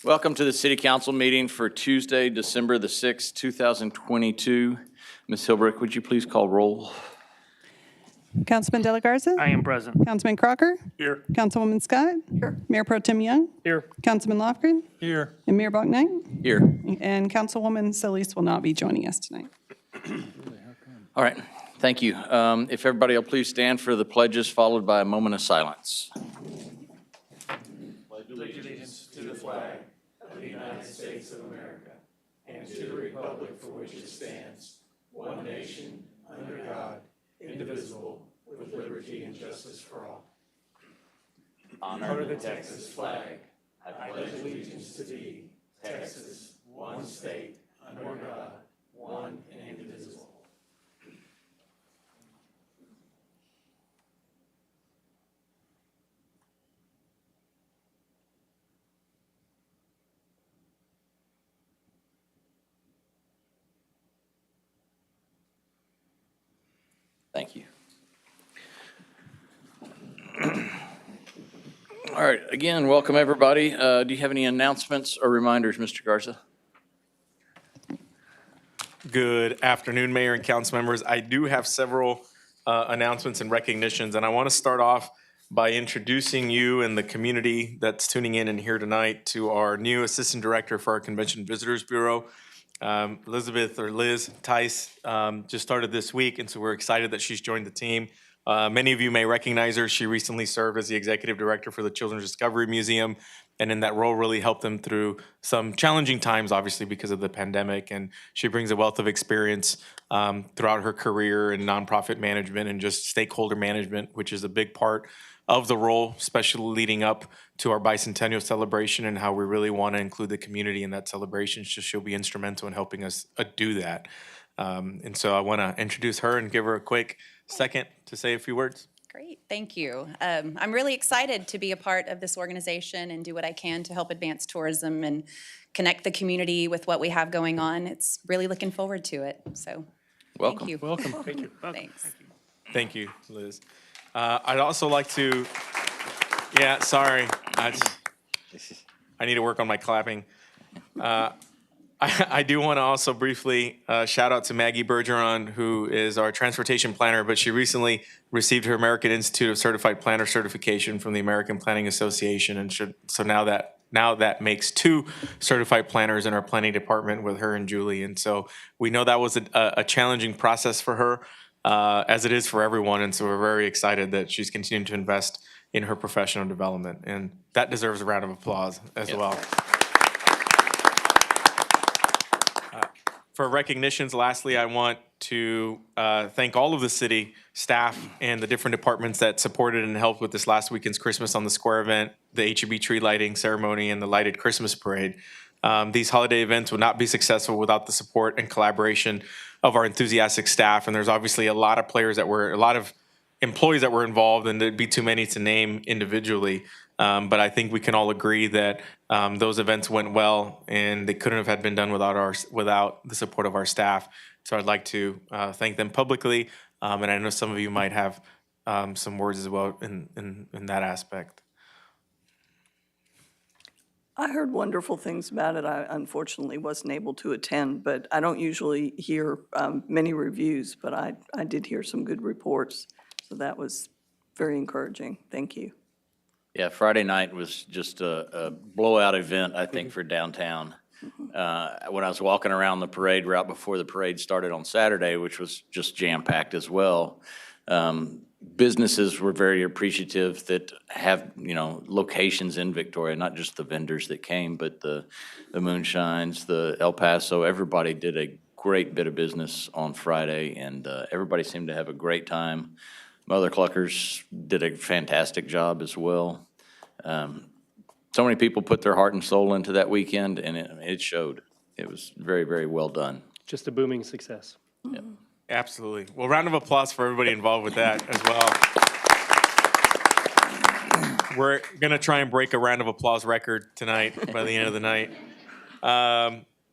Welcome to the City Council meeting for Tuesday, December the 6th, 2022. Ms. Hilbrick, would you please call roll? Councilman De La Garza? I am present. Councilman Crocker? Here. Councilwoman Scott? Here. Mayor Pro Tem Young? Here. Councilman Lofgren? Here. And Mayor Bauknight? Here. And Councilwoman Solis will not be joining us tonight. All right, thank you. If everybody will please stand for the pledges, followed by a moment of silence. Pledge allegiance to the flag of the United States of America and to the republic for which it stands, one nation, under God, indivisible, with liberty and justice for all. Honor the Texas flag. I pledge allegiance to thee, Texas, one state, under God, one and indivisible. Thank you. All right, again, welcome everybody. Do you have any announcements or reminders, Mr. Garza? Good afternoon, Mayor and council members. I do have several announcements and recognitions, and I want to start off by introducing you and the community that's tuning in and here tonight to our new Assistant Director for our Convention Visitors Bureau. Elizabeth, or Liz Tice, just started this week, and so we're excited that she's joined the team. Many of you may recognize her. She recently served as the Executive Director for the Children's Discovery Museum, and in that role really helped them through some challenging times, obviously because of the pandemic, and she brings a wealth of experience throughout her career in nonprofit management and just stakeholder management, which is a big part of the role, especially leading up to our bicentennial celebration and how we really want to include the community in that celebration. So she'll be instrumental in helping us do that. And so I want to introduce her and give her a quick second to say a few words. Great, thank you. I'm really excited to be a part of this organization and do what I can to help advance tourism and connect the community with what we have going on. It's really looking forward to it, so Welcome. thank you. Welcome. Thank you. Thanks. Thank you, Liz. I'd also like to, sorry, I need to work on my clapping. I do want to also briefly shout out to Maggie Bergeron, who is our transportation planner, but she recently received her American Institute of Certified Planner certification from the American Planning Association, and so now that makes 2 certified planners in our planning department with her and Julie, and so we know that was a challenging process for her, as it is for everyone, and so we're very excited that she's continuing to invest in her professional development, and that deserves a round of applause as well. For recognitions, lastly, I want to thank all of the city staff and the different departments that supported and helped with this last weekend's Christmas on the Square event, the H-E-B tree lighting ceremony, and the lighted Christmas parade. These holiday events would not be successful without the support and collaboration of our enthusiastic staff, and there's obviously a lot of employees that were involved, and there'd be too many to name individually. But I think we can all agree that those events went well, and they couldn't have been done without the support of our staff. So I'd like to thank them publicly, and I know some of you might have some words as well in that aspect. I heard wonderful things about it. I unfortunately wasn't able to attend, but I don't usually hear many reviews, but I did hear some good reports. So that was very encouraging. Thank you. Yeah, Friday night was just a blowout event, I think, for downtown. When I was walking around the parade route before the parade started on Saturday, which was just jam-packed as well, businesses were very appreciative that have, locations in Victoria, not just the vendors that came, but the Moonshines, the El Paso. Everybody did a great bit of business on Friday, and everybody seemed to have a great time. Mother Cluckers did a fantastic job as well. So many people put their heart and soul into that weekend, and it showed. It was very, very well done. Just a booming success. Yeah. Absolutely. Well, round of applause for everybody involved with that as well. We're going to try and break a round of applause record tonight by the end of the night.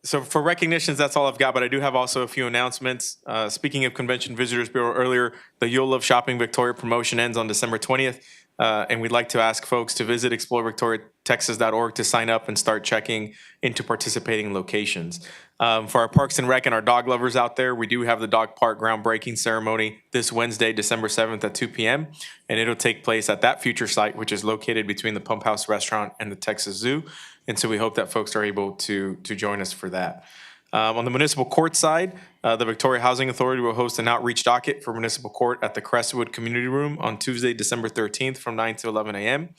So for recognitions, that's all I've got, but I do have also a few announcements. Speaking of Convention Visitors Bureau earlier, the You'll Love Shopping Victoria promotion ends on December 20th, and we'd like to ask folks to visit Explore Victoria texas.org to sign up and start checking into participating locations. For our Parks and Rec and our dog lovers out there, we do have the dog park groundbreaking ceremony this Wednesday, December 7th at 2 p.m. And it'll take place at that future site, which is located between the Pump House Restaurant and the Texas Zoo. And so we hope that folks are able to join us for that. On the municipal court side, the Victoria Housing Authority will host an outreach docket for municipal court at the Crestwood Community Room on Tuesday, December 13th from 9 to 11 a.m.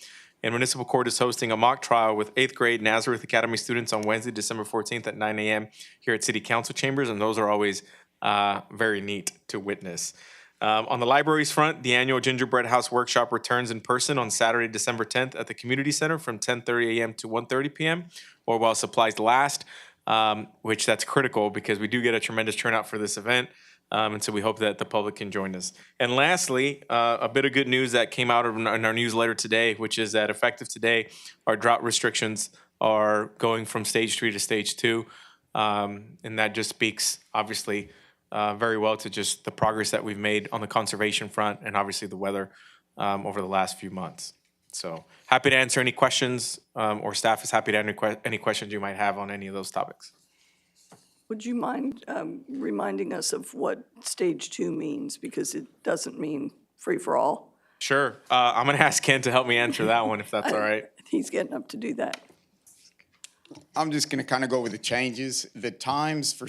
And municipal court is hosting a mock trial with 8th grade Nazareth Academy students on Wednesday, December 14th at 9 a.m. here at City Council chambers, and those are always very neat to witness. On the libraries front, the annual Gingerbread House Workshop returns in person on Saturday, December 10th at the Community Center from 10:30 a.m. to 1:30 p.m. or while supplies last, which that's critical because we do get a tremendous turnout for this event. And so we hope that the public can join us. And lastly, a bit of good news that came out in our newsletter today, which is that effective today, our drought restrictions are going from stage 3 to stage 2. And that just speaks, obviously, very well to just the progress that we've made on the conservation front and obviously the weather over the last few months. So happy to answer any questions, or staff is happy to answer any questions you might have on any of those topics. Would you mind reminding us of what stage 2 means? Because it doesn't mean free-for-all. Sure. I'm going to ask Ken to help me answer that one, if that's all right. He's getting up to do that. I'm just going to kind of go with the changes. The times for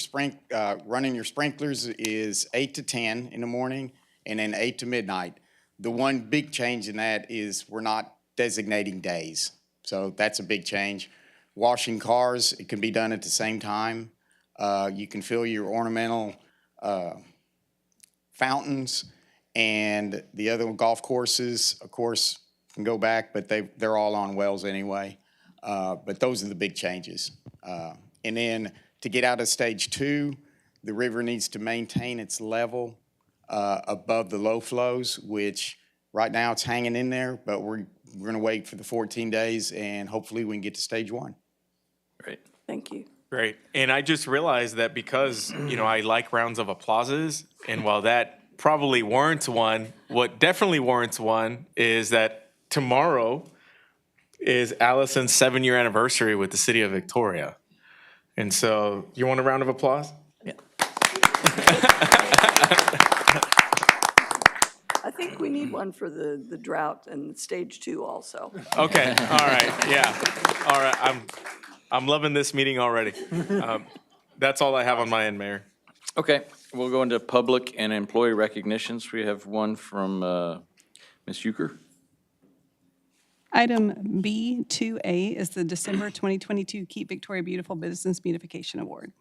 running your sprinklers is 8 to 10 in the morning and then 8 to midnight. The one big change in that is we're not designating days. So that's a big change. Washing cars, it can be done at the same time. You can fill your ornamental fountains, and the other golf courses, of course, can go back, but they're all on wells anyway. But those are the big changes. And then to get out of stage 2, the river needs to maintain its level above the low flows, which right now it's hanging in there, but we're going to wait for the 14 days, and hopefully we can get to stage 1. Great. Thank you. Great. And I just realized that because, I like rounds of applauses, and while that probably warrants one, what definitely warrants one is that tomorrow is Allison's 7-year anniversary with the city of Victoria. And so, you want a round of applause? Yeah. I think we need one for the drought and stage 2 also. Okay, all right, yeah. All right, I'm loving this meeting already. That's all I have on my end, Mayor. Okay, we'll go into public and employee recognitions. We have one from Ms. Youker. Item B2A is the December 2022 Keep Victoria Beautiful Business Beautification Award.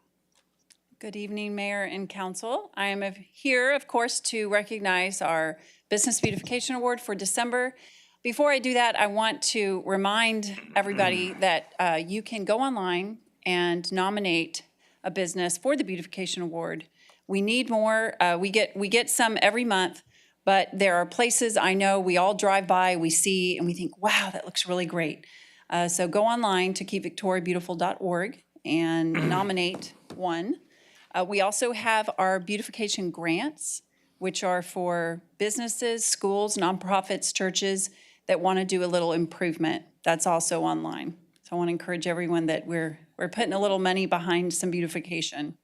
Good evening, Mayor and Council. I am here, of course, to recognize our Business Beautification Award for December. Before I do that, I want to remind everybody that you can go online and nominate a business for the Beautification Award. We need more. We get some every month, but there are places I know we all drive by, we see, and we think, wow, that looks really great. So go online to keepvictoriabeautiful.org and nominate one. We also have our beautification grants, which are for businesses, schools, nonprofits, churches that want to do a little improvement. That's also online. So I want to encourage everyone that we're putting a little money behind some beautification.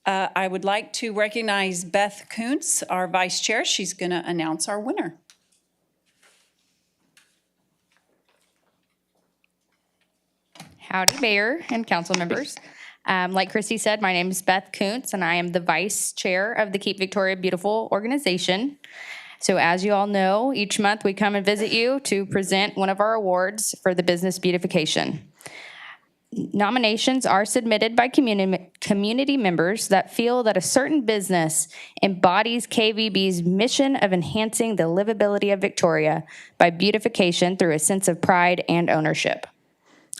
I would like to recognize Beth Kuntz, our vice chair. She's going to announce our winner. Howdy, Mayor and council members. Like Christy said, my name is Beth Kuntz, and I am the vice chair of the Keep Victoria Beautiful organization. So as you all know, each month we come and visit you to present one of our awards for the business beautification. Nominations are submitted by community members that feel that a certain business embodies KVB's mission of enhancing the livability of Victoria by beautification through a sense of pride and ownership.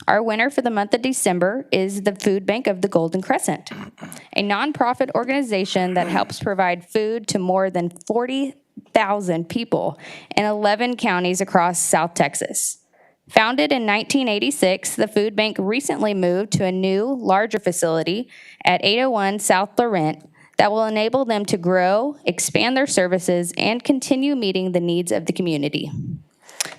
Our winner for the month of December is the Food Bank of the Golden Crescent, a nonprofit organization that helps provide food to more than 40,000 people in 11 counties across South Texas. Founded in 1986, the food bank recently moved to a new, larger facility at 801 South Laurent that will enable them to grow, expand their services, and continue meeting the needs of the community.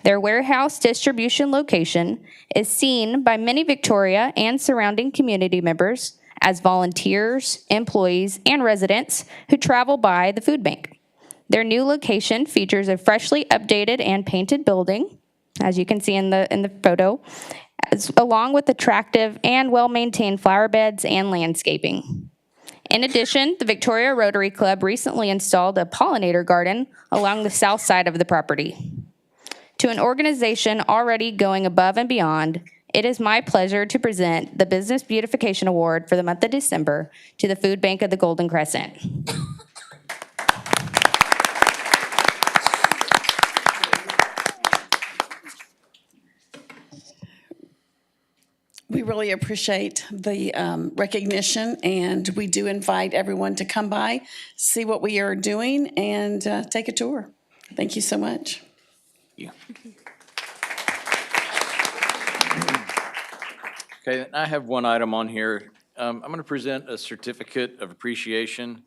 Their warehouse distribution location is seen by many Victoria and surrounding community members as volunteers, employees, and residents who travel by the food bank. Their new location features a freshly updated and painted building, as you can see in the photo, along with attractive and well-maintained flower beds and landscaping. In addition, the Victoria Rotary Club recently installed a pollinator garden along the south side of the property. To an organization already going above and beyond, it is my pleasure to present the Business Beautification Award for the month of December to the Food Bank of the Golden Crescent. We really appreciate the recognition, and we do invite everyone to come by, see what we are doing, and take a tour. Thank you so much. Yeah. Okay, I have one item on here. I'm going to present a certificate of appreciation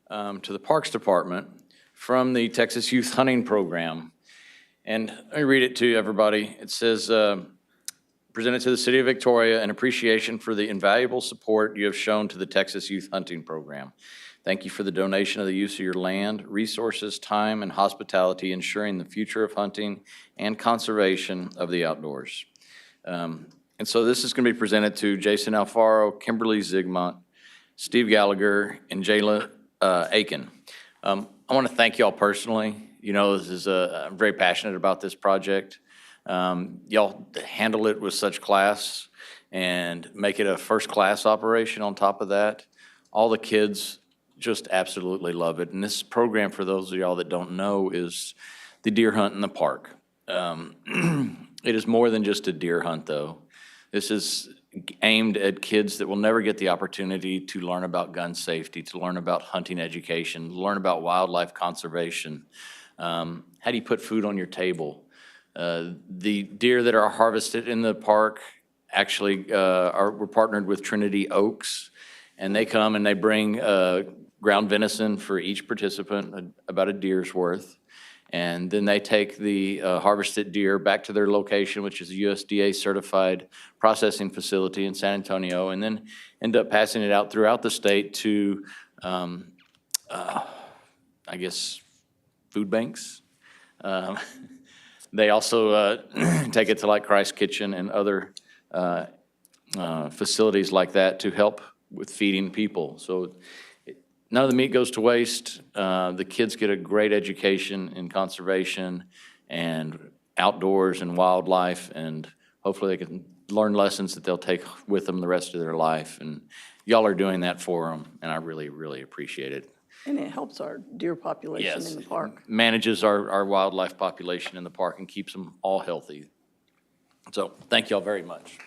to the Parks Department from the Texas Youth Hunting Program. And let me read it to everybody. It says, presented to the City of Victoria, an appreciation for the invaluable support you have shown to the Texas Youth Hunting Program. Thank you for the donation of the use of your land, resources, time, and hospitality, ensuring the future of hunting and conservation of the outdoors. And so this is going to be presented to Jason Alfaro, Kimberly Zigmont, Steve Gallagher, and Jayla Aiken. I want to thank y'all personally. You know, I'm very passionate about this project. Y'all handle it with such class and make it a first-class operation on top of that. All the kids just absolutely love it. And this program, for those of y'all that don't know, is the deer hunt in the park. It is more than just a deer hunt, though. This is aimed at kids that will never get the opportunity to learn about gun safety, to learn about hunting education, to learn about wildlife conservation. How do you put food on your table? The deer that are harvested in the park actually we're partnered with Trinity Oaks, and they come and they bring ground venison for each participant, about a deer's worth. And then they take the harvested deer back to their location, which is a USDA certified processing facility in San Antonio, and then end up passing it out throughout the state to, I guess, food banks. They also take it to like Christ Kitchen and other facilities like that to help with feeding people. So none of the meat goes to waste. The kids get a great education in conservation and outdoors and wildlife, and hopefully they can learn lessons that they'll take with them the rest of their life. And y'all are doing that for them, and I really, really appreciate it. And it helps our deer population in the park. Manages our wildlife population in the park and keeps them all healthy. So thank y'all very much.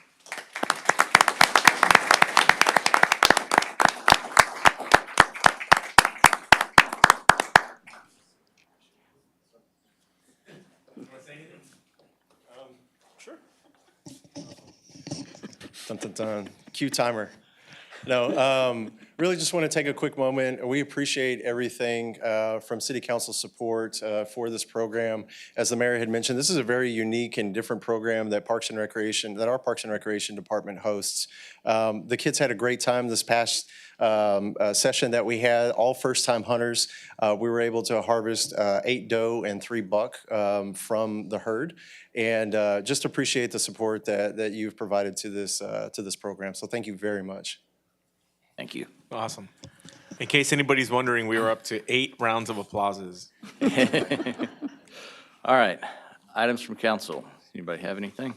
Sure. Dun, dun, dun. Cue timer. No, really just want to take a quick moment. We appreciate everything from City Council support for this program. As the mayor had mentioned, this is a very unique and different program that our Parks and Recreation Department hosts. The kids had a great time this past session that we had, all first-time hunters. We were able to harvest 8 doe and 3 buck from the herd, and just appreciate the support that you've provided to this program. So thank you very much. Thank you. Awesome. In case anybody's wondering, we were up to 8 rounds of applauses. All right, items from council. Anybody have anything?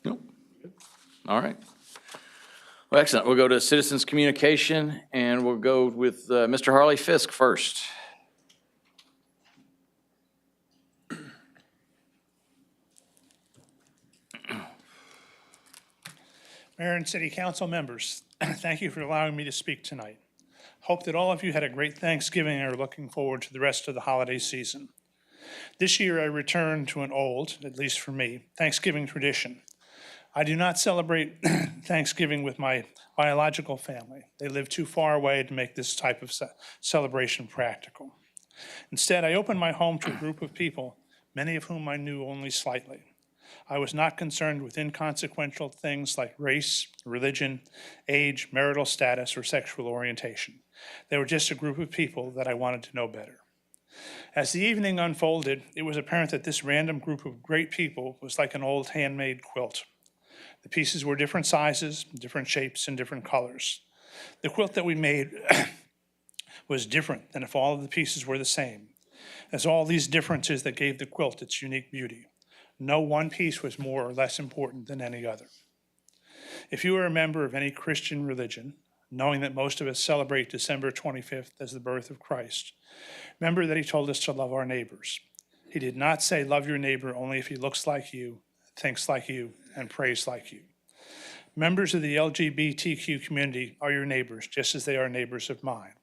Nope. All right. Well, excellent. We'll go to citizens communication, and we'll go with Mr. Harley Fisk first. Mayor and City Council members, thank you for allowing me to speak tonight. Hope that all of you had a great Thanksgiving and are looking forward to the rest of the holiday season. This year I return to an old, at least for me, Thanksgiving tradition. I do not celebrate Thanksgiving with my biological family. They live too far away to make this type of celebration practical. Instead, I opened my home to a group of people, many of whom I knew only slightly. I was not concerned with inconsequential things like race, religion, age, marital status, or sexual orientation. They were just a group of people that I wanted to know better. As the evening unfolded, it was apparent that this random group of great people was like an old handmade quilt. The pieces were different sizes, different shapes, and different colors. The quilt that we made was different than if all of the pieces were the same, as all these differences that gave the quilt its unique beauty. No one piece was more or less important than any other. If you are a member of any Christian religion, knowing that most of us celebrate December 25th as the birth of Christ, remember that he told us to love our neighbors. He did not say love your neighbor only if he looks like you, thinks like you, and prays like you. Members of the LGBTQ community are your neighbors, just as they are neighbors of mine.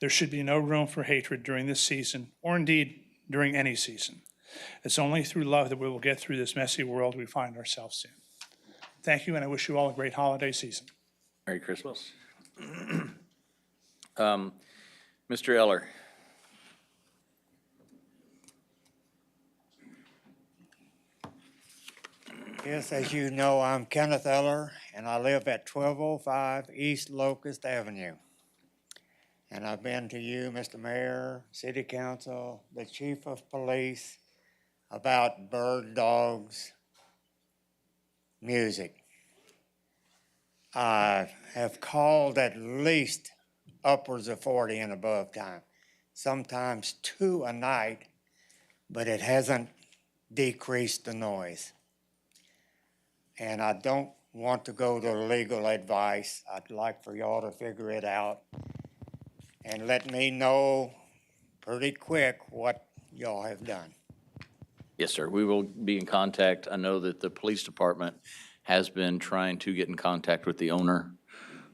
There should be no room for hatred during this season, or indeed during any season. It's only through love that we will get through this messy world we find ourselves in. Thank you, and I wish you all a great holiday season. Merry Christmas. Mr. Eller. Yes, as you know, I'm Kenneth Eller, and I live at 1205 East Locust Avenue. And I've been to you, Mr. Mayor, City Council, the Chief of Police, about bird dogs, music. I have called at least upwards of 40 and above time, sometimes 2 a night, but it hasn't decreased the noise. And I don't want to go to legal advice. I'd like for y'all to figure it out and let me know pretty quick what y'all have done. Yes, sir. We will be in contact. I know that the police department has been trying to get in contact with the owner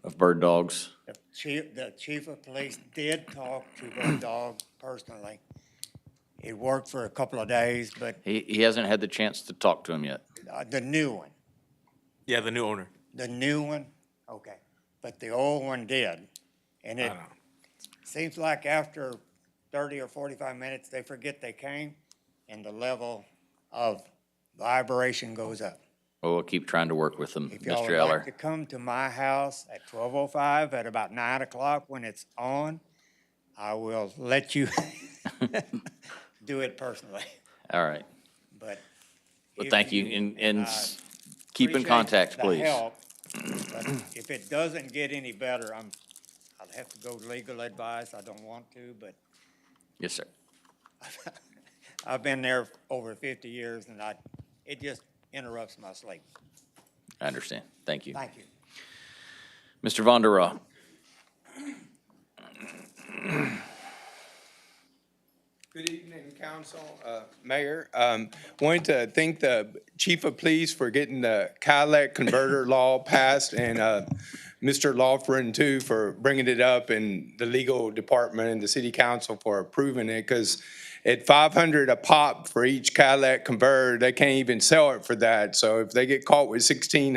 of bird dogs. The chief of police did talk to Bird Dog personally. It worked for a couple of days, but He hasn't had the chance to talk to him yet. the new one. Yeah, the new owner. The new one? Okay. But the old one did. And it seems like after 30 or 45 minutes, they forget they came, and the level of vibration goes up. Well, we'll keep trying to work with them, If y'all Mr. would Eller. like to come to my house at 1205 at about 9 o'clock when it's on, I will let you do it personally. All right. But Well, if thank you, and keep in appreciate contact, the please. help, but if it doesn't get any better, I'll have to go legal advice. I don't want to, but Yes, sir. I've been there over 50 years, and it just interrupts my sleep. I understand. Thank you. Thank you. Mr. Von der Rohe. Good evening, Council, Mayor. Wanted to thank the Chief of Police for getting the Cadillac converter law passed, and Mr. Lawford, too, for bringing it up, and the legal department and the City Council for approving it, because at $500 a pop for each Cadillac converter, they can't even sell it for that. So if they get caught with 16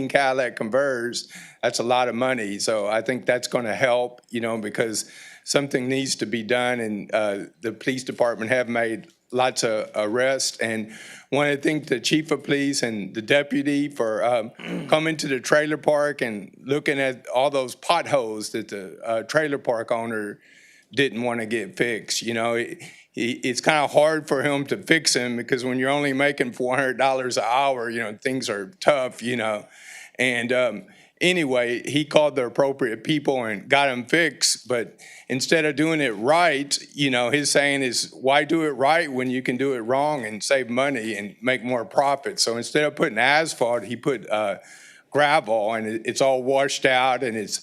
Cadillac converters, that's a lot of money. So I think that's going to help, because something needs to be done, and the police department have made lots of arrests. And want to thank the chief of police and the deputy for coming to the trailer park and looking at all those potholes that the trailer park owner didn't want to get fixed. It's kind of hard for him to fix them, because when you're only making $400 an hour, things are tough, And anyway, he called the appropriate people and got them fixed. But instead of doing it right, his saying is, why do it right when you can do it wrong and save money and make more profit? So instead of putting asphalt, he put gravel, and it's all washed out, and it's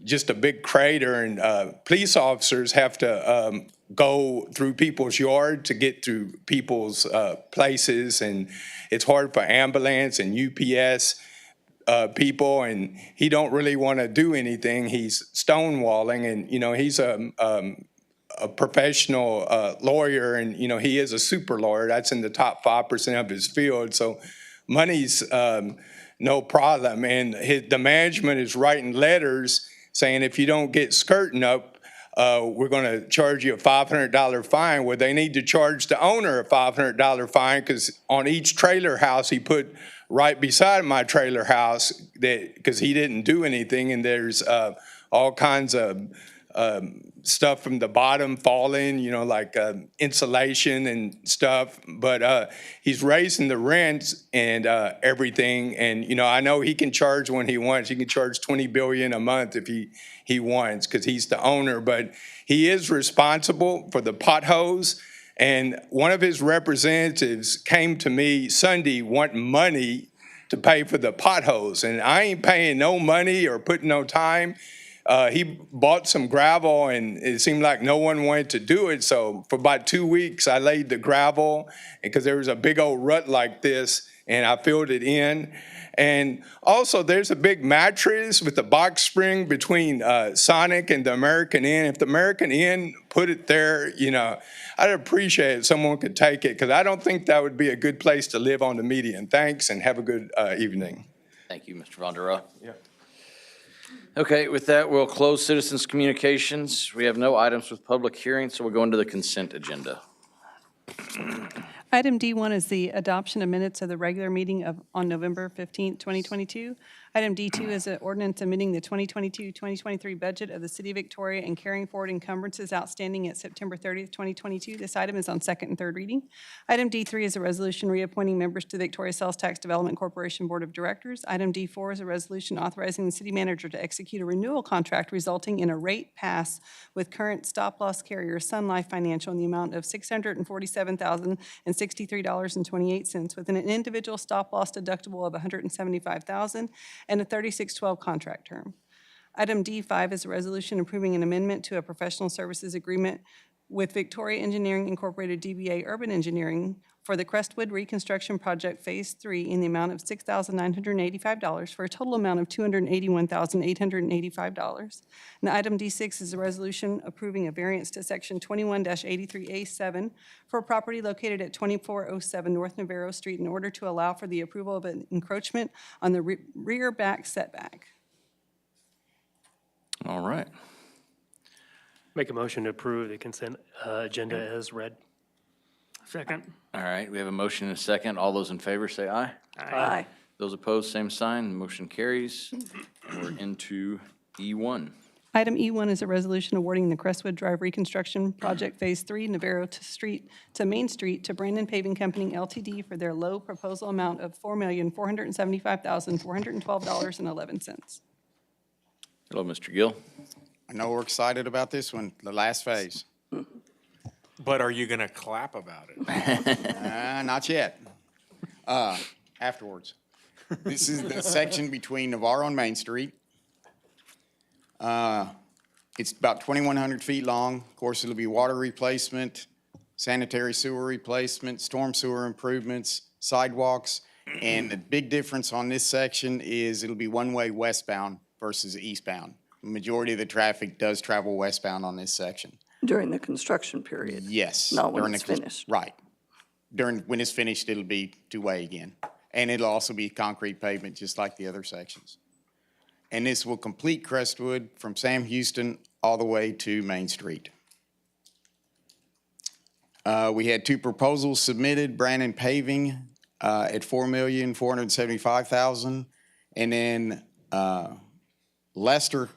just a big crater. And police officers have to go through people's yard to get through people's places, and it's hard for ambulance and UPS people, and he don't really want to do anything. He's stonewalling, and he's a professional lawyer, and he is a super lawyer. That's in the top 5% of his field. So money's no problem, and the management is writing letters saying if you don't get skirting up, we're going to charge you a $500 fine. Well, they need to charge the owner a $500 fine because on each trailer house he put right beside my trailer house because he didn't do anything, and there's all kinds of stuff from the bottom falling, like insulation and stuff. But he's raising the rents and everything. And, I know he can charge when he wants. He can charge $20 billion a month if he wants because he's the owner. But he is responsible for the potholes. And one of his representatives came to me Sunday wanting money to pay for the potholes. And I ain't paying no money or putting no time. He bought some gravel, and it seemed like no one wanted to do it. So for about 2 weeks, I laid the gravel because there was a big old rut like this, and I filled it in. And also, there's a big mattress with a box spring between Sonic and the American Inn. If the American Inn put it there, I'd appreciate it if someone could take it because I don't think that would be a good place to live on the median. Thanks, and have a good evening. Thank you, Mr. Von der Rohe. Yeah. Okay, with that, we'll close citizens' communications. We have no items with public hearing, so we'll go into the consent agenda. Item D1 is the adoption of minutes of the regular meeting on November 15th, 2022. Item D2 is an ordinance amending the 2022-2023 budget of the City of Victoria and carrying forward encumbrances outstanding at September 30th, 2022. This item is on second and third reading. Item D3 is a resolution reappointing members to the Victoria Sales Tax Development Corporation Board of Directors. Item D4 is a resolution authorizing the city manager to execute a renewal contract resulting in a rate pass with current stop-loss carrier Sun Life Financial in the amount of $647,063.28 with an individual stop-loss deductible of $175,000 and a 3612 contract term. Item D5 is a resolution approving an amendment to a professional services agreement with Victoria Engineering Incorporated DBA Urban Engineering for the Crestwood Reconstruction Project Phase 3 in the amount of $6,985 for a total amount of $281,885. And item D6 is a resolution approving a variance to section 21-83A7 for a property located at 2407 North Navarro Street in order to allow for the approval of an encroachment on the rear back setback. All right. Make a motion to approve the consent agenda as read. Second. All right, we have a motion and a second. All those in favor say aye. Aye. Those opposed, same sign. Motion carries. And we're into E1. Item E1 is a resolution awarding the Crestwood Drive Reconstruction Project Phase 3, Navarro to Main Street to Brandon Paving Company LTD for their low proposal amount of $4,475,412.11. Hello, Mr. Gill. I know we're excited about this one, the last phase. But are you going to clap about it? Not yet. Afterwards. This is the section between Navarro and Main Street. It's about 2,100 feet long. Of course, it'll be water replacement, sanitary sewer replacement, storm sewer improvements, sidewalks. And the big difference on this section is it'll be one-way westbound versus eastbound. The majority of the traffic does travel westbound on this section. During the construction period? Yes. Not when during it's the finished? Right. When it's finished, it'll be two-way again. And it'll also be concrete pavement, just like the other sections. And this will complete Crestwood from Sam Houston all the way to Main Street. We had two proposals submitted, Brandon Paving at $4,475,000, and then Lester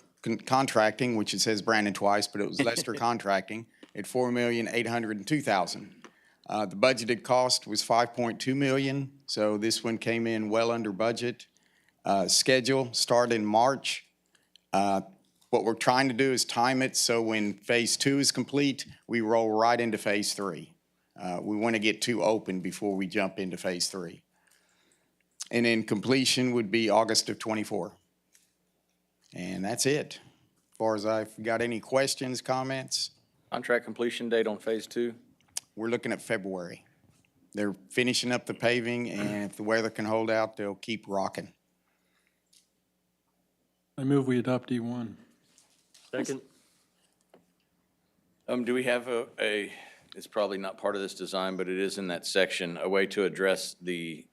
Contracting, which it says Brandon twice, but it was Lester Contracting at $4,802,000. The budgeted cost was $5.2 million, so this one came in well under budget. Schedule start in March. What we're trying to do is time it so when phase 2 is complete, we roll right into phase 3. We want to get 2 open before we jump into phase 3. And then completion would be August of '24. And that's it. As far as I've got any questions, comments, Contract completion date on phase 2? we're looking at February. They're finishing up the paving, and if the weather can hold out, they'll keep rocking. I move we adopt E1. Second. Do we have it's probably not part of this design, but it is in that section, a way to address the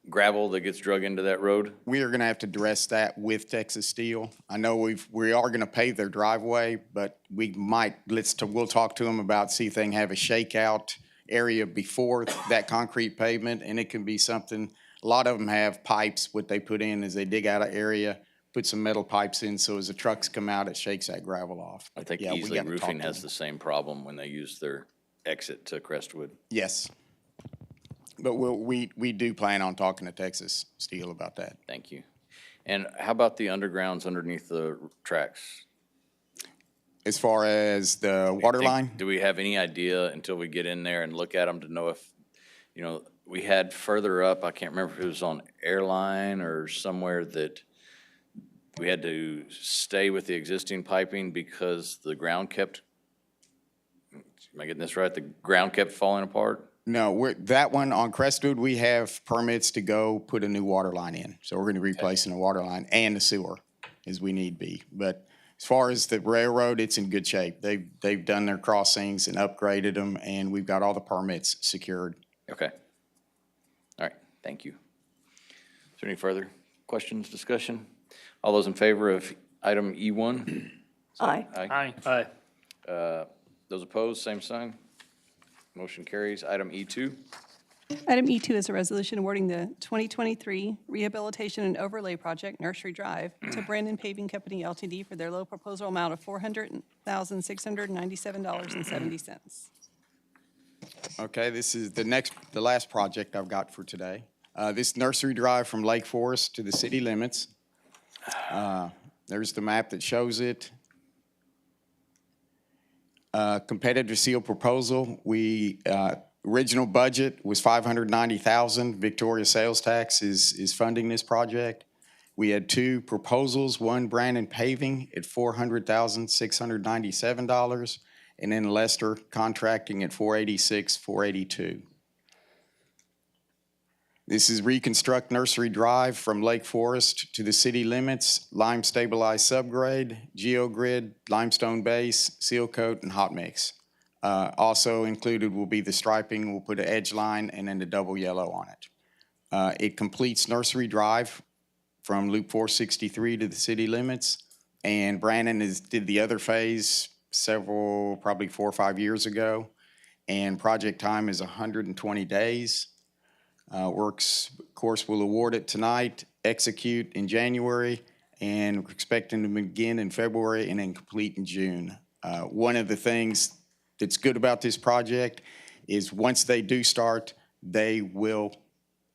gravel that gets drug into that road? We are gonna have to address that with Texas Steel. I know we are gonna pave their driveway, but we might, we'll talk to them about, see if they can have a shakeout area before that concrete pavement, and it can be something, a lot of them have pipes, what they put in is they dig out an area, put some metal pipes in, so as the trucks come out, it shakes that gravel off. I think Yeah, we Easley gotta talk Roofing to has them. the same problem when they use their exit to Crestwood. Yes. But we do plan on talking to Texas Steel about that. Thank you. And how about the undergrounds underneath the tracks? As far as the water line, Do we have any idea until we get in there and look at them to know if, you know, we had further up, I can't remember if it was on Airline or somewhere, that we had to stay with the existing piping because the ground kept, am I getting this right? The ground kept falling apart? no, that one on Crestwood, we have permits to go put a new water line in. So we're going to be replacing the water line and the sewer as we need be. But as far as the railroad, it's in good shape. They've done their crossings and upgraded them, and we've got all the permits secured. Okay. All right, thank you. Is there any further questions, discussion? All those in favor of item E1? Aye. Aye. Aye. Those opposed, same sign. Motion carries. Item E2. Item E2 is a resolution awarding the 2023 Rehabilitation and Overlay Project Nursery Drive to Brandon Paving Company LTD for their low proposal amount of $400,697.70. Okay, this is the last project I've got for today. This nursery drive from Lake Forest to the city limits. There's the map that shows it. Competitive seal proposal, original budget was $590,000. Victoria sales tax is funding this project. We had two proposals, one Brandon Paving at $400,697, and then Lester Contracting at $486,482. This is reconstruct Nursery Drive from Lake Forest to the city limits, lime stabilized subgrade, geogrid, limestone base, seal coat, and hot mix. Also included will be the striping. We'll put an edge line and then the double yellow on it. It completes Nursery Drive from Loop 463 to the city limits. And Brandon did the other phase probably 4 or 5 years ago. And project time is 120 days. Works, of course, will award it tonight, execute in January, and we're expecting to begin in February and then complete in June. One of the things that's good about this project is once they do start, they will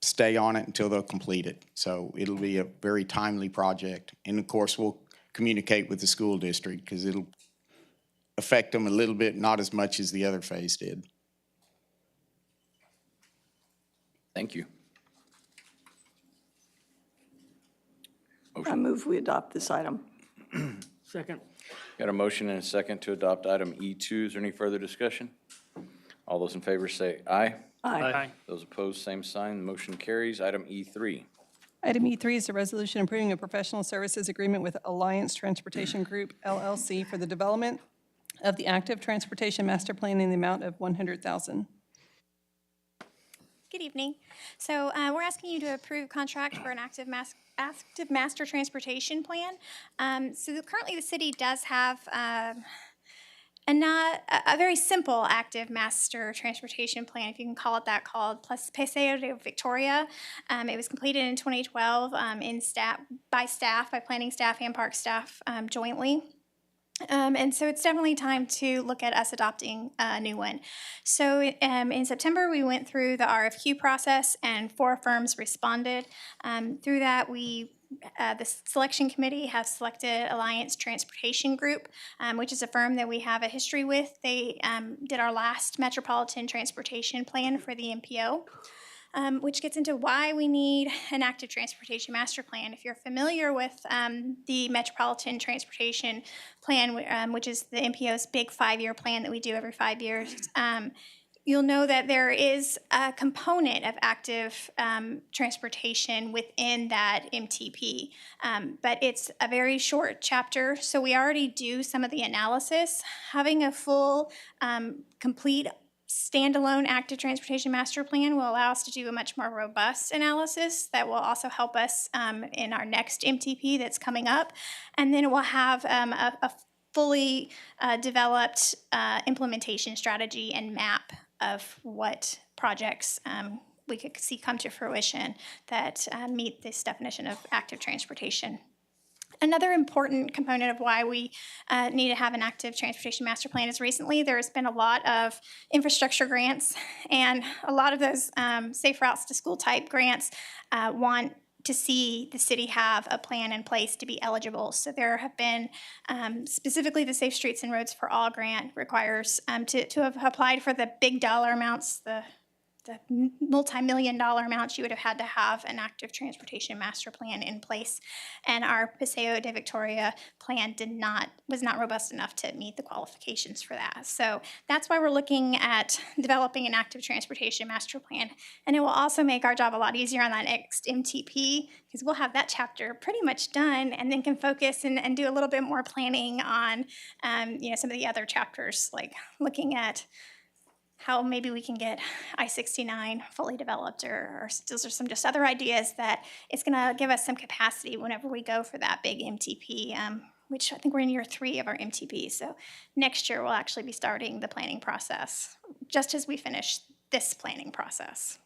stay on it until they'll complete it. So it'll be a very timely project. And of course, we'll communicate with the school district because it'll affect them a little bit, not as much as the other phase did. Thank you. I move we adopt this item. Second. Got a motion and a second to adopt item E2. Is there any further discussion? All those in favor say aye. Aye. Those opposed, same sign. The motion carries. Item E3. Item E3 is a resolution approving a professional services agreement with Alliance Transportation Group LLC for the development of the active transportation master plan in the amount of $100,000. Good evening. So we're asking you to approve contract for an active master transportation plan. Currently the city does have a very simple active master transportation plan, if you can call it that, called Paseo de Victoria. It was completed in 2012 by planning staff and park staff jointly. And so it's definitely time to look at us adopting a new one. So in September, we went through the RFQ process and 4 firms responded. Through that, the selection committee has selected Alliance Transportation Group, which is a firm that we have a history with. They did our last metropolitan transportation plan for the MPO. Which gets into why we need an active transportation master plan. If you're familiar with the Metropolitan Transportation Plan, which is the MPO's big 5-year plan that we do every 5 years, you'll know that there is a component of active transportation within that MTP, but it's a very short chapter, so we already do some of the analysis. Having a full, complete standalone active transportation master plan will allow us to do a much more robust analysis that will also help us in our next MTP that's coming up. And then we'll have a fully developed implementation strategy and map of what projects we could see come to fruition that meet this definition of active transportation. Another important component of why we need to have an active transportation master plan is recently there's been a lot of infrastructure grants, and a lot of those safe routes to school type grants want to see the city have a plan in place to be eligible. So there have been, specifically the Safe Streets and Roads for All grant requires to have applied for the big dollar amounts, the multi-million-dollar amounts. You would have had to have an active transportation master plan in place, and our Paseo de Victoria plan was not robust enough to meet the qualifications for that. So that's why we're looking at developing an active transportation master plan, and it will also make our job a lot easier on that next MTP, because we'll have that chapter pretty much done, and then can focus and do a little bit more planning on some of the other chapters, like looking at how maybe we can get I-69 fully developed, or those are some just other ideas that it's going to give us some capacity whenever we go for that big MTP, which I think we're in year 3 of our MTP. So next year we'll actually be starting the planning process just as we finish this planning process.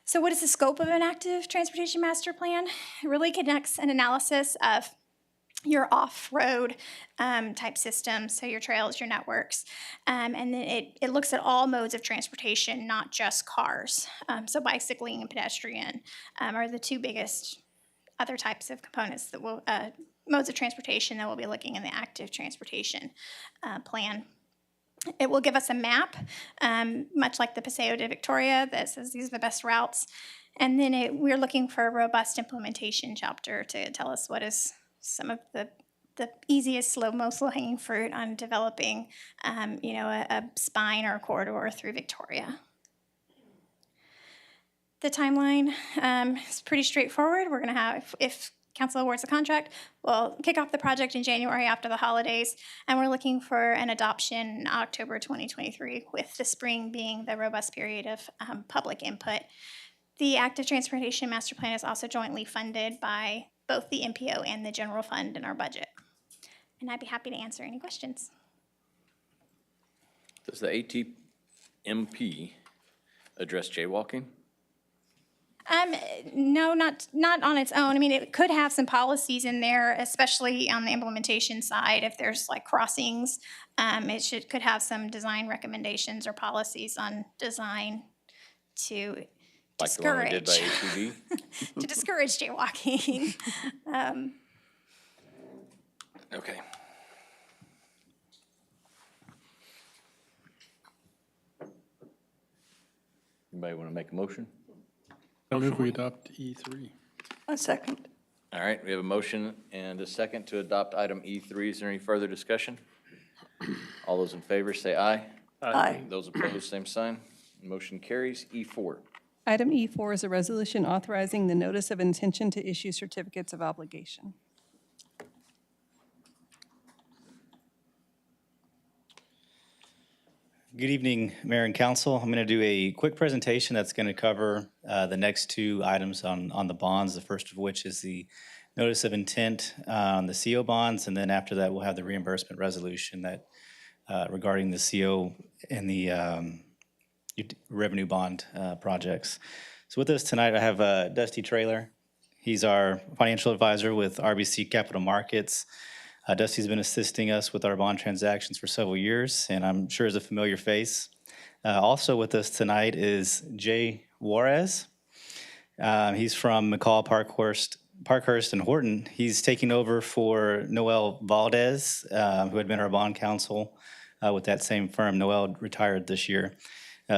So what is the scope of an active transportation master plan? It really connects an analysis of your off-road type systems, so your trails, your networks. And then it looks at all modes of transportation, not just cars. So bicycling and pedestrian are the 2 biggest other types of components that will, modes of transportation that we'll be looking in the active transportation plan. It will give us a map, much like the Paseo de Victoria, that says these are the best routes. And then we're looking for a robust implementation chapter to tell us what is some of the easiest, most low-hanging fruit on developing, a spine or a corridor through Victoria. The timeline is pretty straightforward. We're going to have, if council awards the contract, we'll kick off the project in January after the holidays, and we're looking for an adoption in October 2023, with the spring being the robust period of public input. The active transportation master plan is also jointly funded by both the MPO and the general fund in our budget. And I'd be happy to answer any questions. Does the ATMP address jaywalking? No, not on its own. I mean, it could have some policies in there, especially on the implementation side. If there's like crossings, it could have some design recommendations or policies on design to Like the one we did by ATV? to discourage jaywalking. Okay. Anybody want to make a motion? I move we adopt E3. A second. All right, we have a motion and a second to adopt item E3. Is there any further discussion? All those in favor say aye. Aye. Those opposed, same sign. Motion carries. E4. Item E4 is a resolution authorizing the notice of intention to issue certificates of obligation. Good evening, Mayor and Council. I'm going to do a quick presentation that's going to cover the next 2 items on the bonds, the first of which is the notice of intent on the CO bonds, and then after that we'll have the reimbursement resolution that regarding the CO and the revenue bond projects. So with us tonight I have Dusty Traylor. He's our financial advisor with RBC Capital Markets. Dusty's been assisting us with our bond transactions for several years, and I'm sure is a familiar face. Also with us tonight is Jay Juarez. He's from McCall, Parkhurst, and Horton. He's taking over for Noel Valdez, who had been our bond counsel with that same firm. Noel retired this year.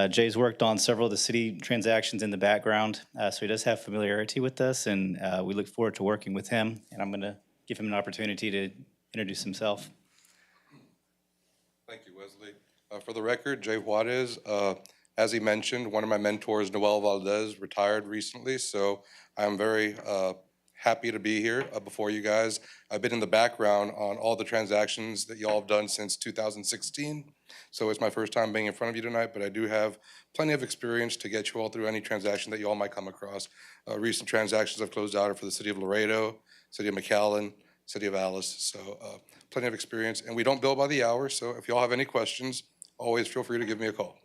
Jay's worked on several of the city transactions in the background, so he does have familiarity with us, and we look forward to working with him. And I'm going to give him an opportunity to introduce himself. Thank you, Wesley. For the record, Jay Juarez, as he mentioned, one of my mentors, Noel Valdez, retired recently, so I'm very happy to be here before you guys. I've been in the background on all the transactions that y'all have done since 2016. So it's my first time being in front of you tonight, but I do have plenty of experience to get you all through any transaction that you all might come across. Recent transactions I've closed out are for the city of Laredo, city of McAllen, city of Alice. So plenty of experience, and we don't bill by the hour. So if y'all have any questions, always feel free to give me a call.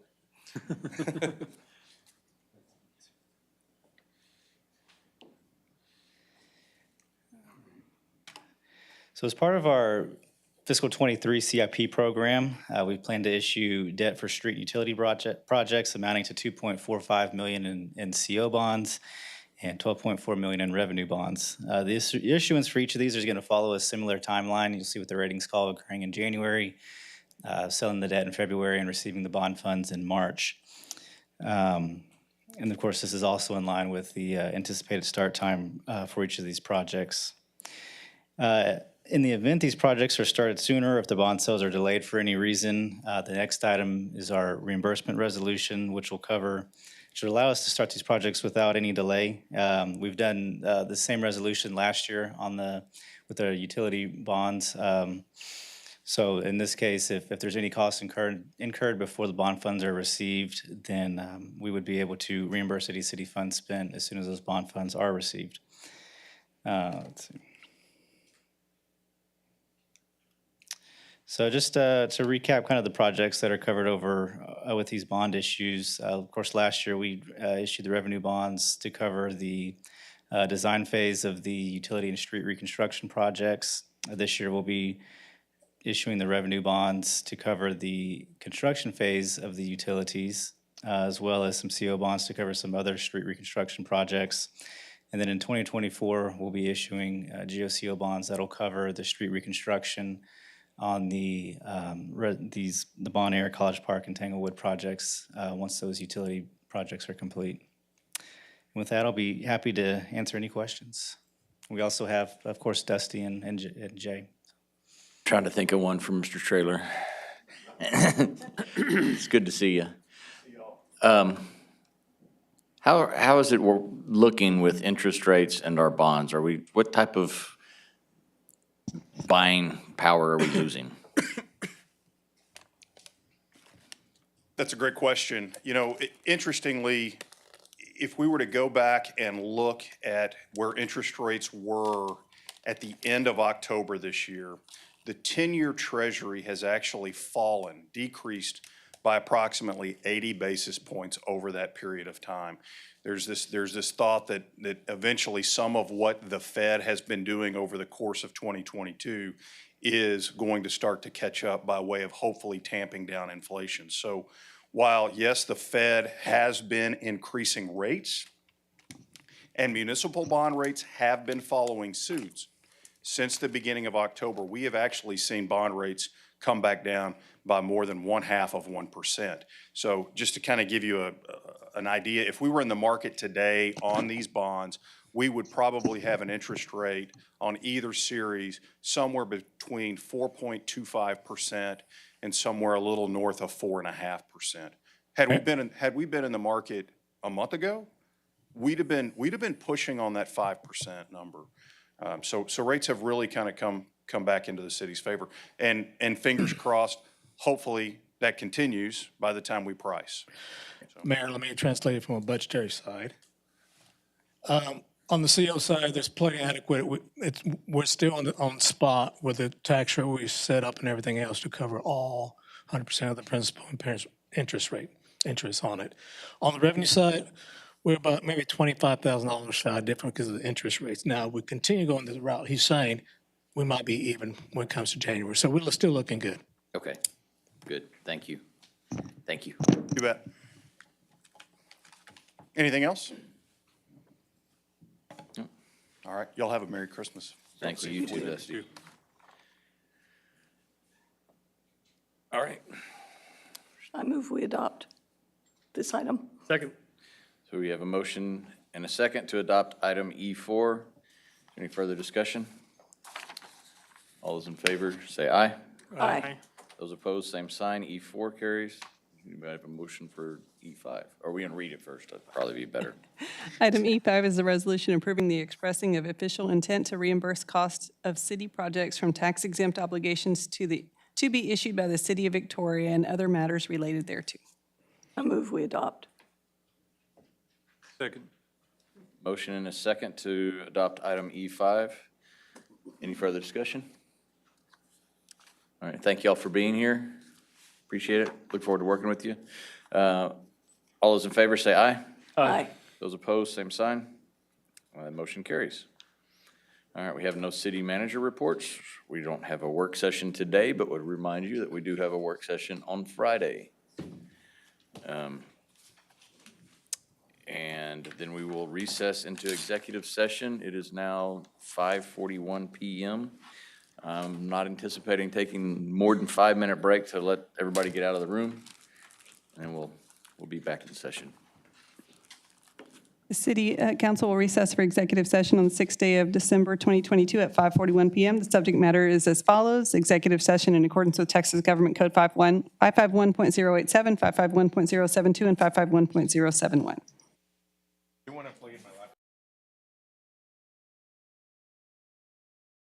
So as part of our fiscal '23 CIP program, we plan to issue debt for street utility projects amounting to $2.45 million in CO bonds and $12.4 million in revenue bonds. The issuance for each of these is going to follow a similar timeline. You'll see with the ratings call occurring in January, selling the debt in February, and receiving the bond funds in March. And of course, this is also in line with the anticipated start time for each of these projects. In the event these projects are started sooner, if the bond sales are delayed for any reason, the next item is our reimbursement resolution, which should allow us to start these projects without any delay. We've done the same resolution last year with our utility bonds. So in this case, if there's any costs incurred before the bond funds are received, then we would be able to reimburse any city funds spent as soon as those bond funds are received. Let's see. So just to recap kind of the projects that are covered over with these bond issues, of course, last year we issued the revenue bonds to cover the design phase of the utility and street reconstruction projects. This year we'll be issuing the revenue bonds to cover the construction phase of the utilities, as well as some CO bonds to cover some other street reconstruction projects. And then in 2024, we'll be issuing GOCO bonds that'll cover the street reconstruction on the Bon Air, College Park, and Tanglewood projects once those utility projects are complete. And with that, I'll be happy to answer any questions. We also have, of course, Dusty and Jay. Trying to think of one from Mr. Trailer. It's good to see you. How is it looking with interest rates and our bonds? What type of buying power are we losing? That's a great question. You know, interestingly, if we were to go back and look at where interest rates were at the end of October this year, the 10-year Treasury has actually decreased by approximately 80 basis points over that period of time. There's this thought that eventually some of what the Fed has been doing over the course of 2022 is going to start to catch up by way of hopefully tamping down inflation. So while, yes, the Fed has been increasing rates and municipal bond rates have been following suit, since the beginning of October, we have actually seen bond rates come back down by more than 0.5%. So just to kind of give you an idea, if we were in the market today on these bonds, we would probably have an interest rate on either series somewhere between 4.25% and somewhere a little north of 4.5%. Had we been in the market a month ago, we'd have been pushing on that 5% number. So rates have really kind of come back into the city's favor, and fingers crossed, hopefully that continues by the time we price. So. Mayor, let me translate it from a budgetary side. On the CO side, there's plenty adequate. We're still on spot with the tax rate we set up and everything else to cover all 100% of the principal and interest on it. On the revenue side, we're about maybe $25,000 shy different because of the interest rates. Now, we continue going the route he's saying, we might be even when it comes to January. So we're still looking good. Okay, good. Thank you. Thank you. You bet. Anything else? No. All right. Y'all have a Merry Christmas. Thanks. You too, Dusty. All right. I move we adopt this item. Second. So we have a motion and a second to adopt item E4. Any further discussion? All those in favor, say aye. Aye. Those opposed, same sign. E4 carries. Anybody have a motion for E5? Or are we going to read it first? That'd probably be better. Item E5 is a resolution approving the expressing of official intent to reimburse costs of city projects from tax exempt obligations to be issued by the City of Victoria and other matters related thereto. I move we adopt. Second. Motion and a second to adopt item E5. Any further discussion? All right, thank you all for being here. Appreciate it. Look forward to working with you. All those in favor say aye. Aye. Those opposed, same sign. Motion carries. All right, we have no city manager reports. We don't have a work session today, but would remind you that we do have a work session on Friday. And then we will recess into executive session. It is now 5:41 PM. I'm not anticipating taking more than 5-minute break to let everybody get out of the room, and we'll be back in session. The City Council will recess for executive session on the 6th day of December 2022 at 5:41 PM. The subject matter is as follows: executive session in accordance with Texas Government Code 551.087, 551.072, and 551.071.